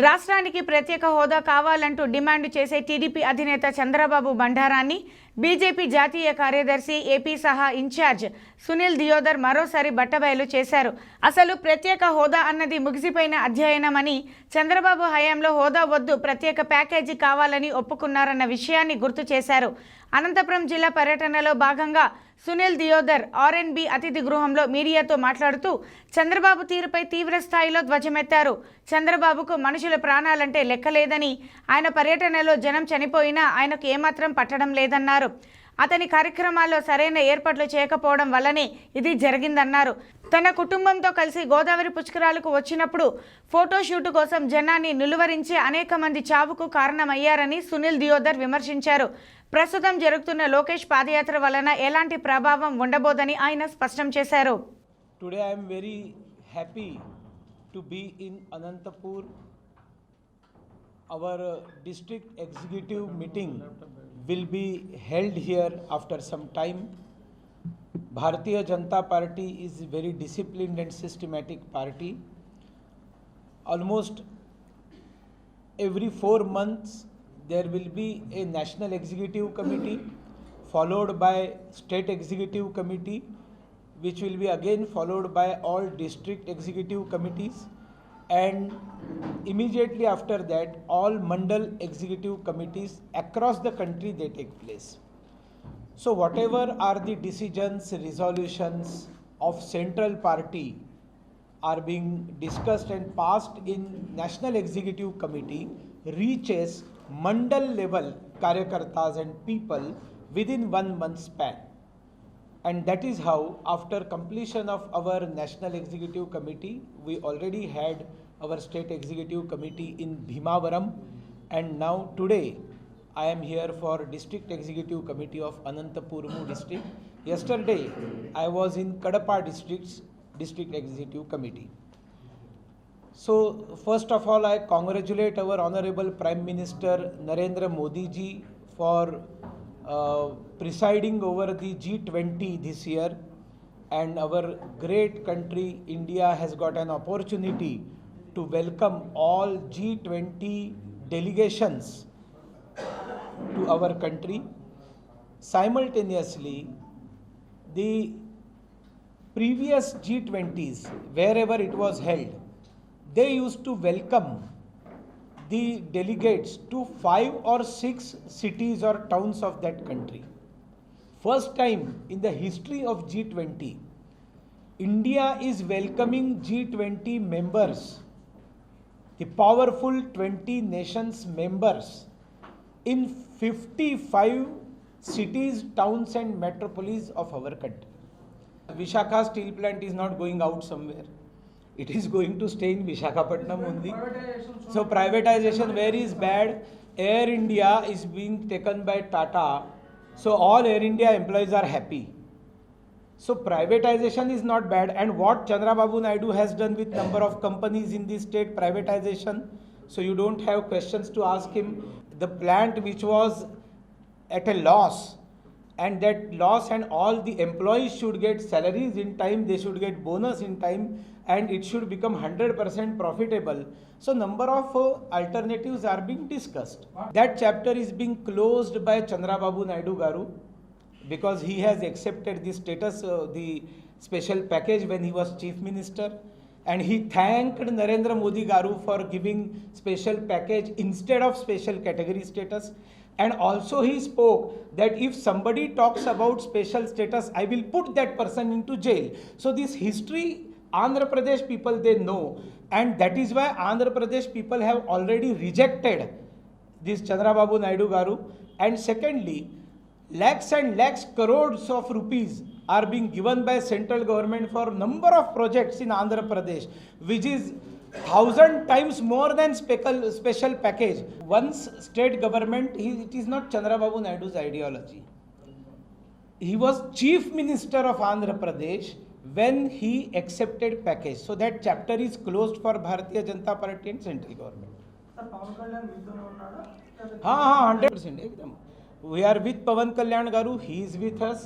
రాష్ట్రానికి ప్రత్యేక హోదా కావాలంటూ డిమాండ్ చేసే టీడీపీ అధినేత చంద్రబాబు బండారాన్ని బీజేపీ జాతీయ కార్యదర్శి ఏపీ సహా ఇన్ఛార్జ్ సునీల్ దియోదర్ మరోసారి బట్టబయలు చేశారు. అసలు ప్రత్యేక హోదా అన్నది ముగిసిపోయిన అధ్యయనమని, చంద్రబాబు హయాంలో హోదా వద్దు ప్రత్యేక ప్యాకేజీ కావాలని ఒప్పుకున్నారన్న విషయాన్ని గుర్తు చేశారు. అనంతపురం జిల్లా పర్యటనలో భాగంగా సునీల్ దియోదర్ ఆర్ఎన్బి అతిథి గృహంలో మీడియాతో మాట్లాడుతూ చంద్రబాబు తీరుపై తీవ్ర స్థాయిలో ధ్వజమెత్తారు. చంద్రబాబుకు మనుషుల ప్రాణాలంటే లెక్కలేదని, ఆయన పర్యటనలో జనం చనిపోయినా ఆయనకు ఏమాత్రం పట్టడం లేదన్నారు. అతని కార్యక్రమాల్లో సరైన ఏర్పాట్లు చేయకపోవడం వల్లనే ఇది జరిగిందన్నారు. తన కుటుంబంతో కలిసి గోదావరి పుష్కరాలకు వచ్చినప్పుడు ఫోటోషూట్ కోసం జనాన్ని నిలువరించి అనేక మంది చావుకు కారణమయ్యారని సునీల్ దియోదర్ విమర్శించారు. ప్రస్తుతం జరుగుతున్న లోకేష్ పాదయాత్ర వలన ఎలాంటి ప్రభావం ఉండబోదని ఆయన స్పష్టం చేశారు. Today I am very happy to be in Anantapur. Our district executive meeting will be held here after some time. Bharatiya Janata Party is a very disciplined and systematic party. Almost every 4 months there will be a national executive committee followed by state executive committee, which will be again followed by all district executive committees, and immediately after that all mandal executive committees across the country they take place. So whatever are the decisions, resolutions of central party are being discussed and passed in national executive committee reaches mandal level karyakartas and people within 1 month span. And that is how after completion of our national executive committee we already had our state executive committee in Bhimavaram, and now today I am here for district executive committee of Anantapur district. Yesterday I was in Kadapa district executive committee. So first of all I congratulate our honorable Prime Minister Narendra Modi ji for presiding over the G20 this year, and our great country India has got an opportunity to welcome all G20 delegations to our country. Simultaneously, the previous G20s, wherever it was held, they used to welcome the delegates to 5 or 6 cities or towns of that country. First time in the history of G20, India is welcoming G20 members, the powerful 20 nations members, in 55 cities, towns and metropolis of our country. Visakhapatnam steel plant is not going out somewhere. It is going to stay in Visakhapatnam only. So privatization where is bad? Air India is being taken by Tata. So all Air India employees are happy. So privatization is not bad, and what Chandrababu Naidu has done with number of companies in the state privatization, so you don't have questions to ask him. The plant which was at a loss, and that loss, and all the employees should get salaries in time, they should get bonus in time, and it should become 100% profitable. So number of alternatives are being discussed. That chapter is being closed by Chandrababu Naidu Garu, because he has accepted the status, the special package when he was chief minister, and he thanked Narendra Modi Garu for giving special package instead of special category status. And also he spoke that if somebody talks about special status, I will put that person into jail. So this history Andhra Pradesh people they know, and that is why Andhra Pradesh people have already rejected this Chandrababu Naidu Garu. And secondly, lakhs and lakhs crores of rupees are being given by central government for number of projects in Andhra Pradesh, which is 1,000 times more than special package. Once state government, it is not Chandrababu Naidu's ideology. He was chief minister of Andhra Pradesh when he accepted package. So that chapter is closed for Bharatiya Janata Party and central government. Sir, Pawan Kalyan మీతోనే ఉన్నాడా? हाँ 100%. We are with Pawan Kalyan Garu. He is with us.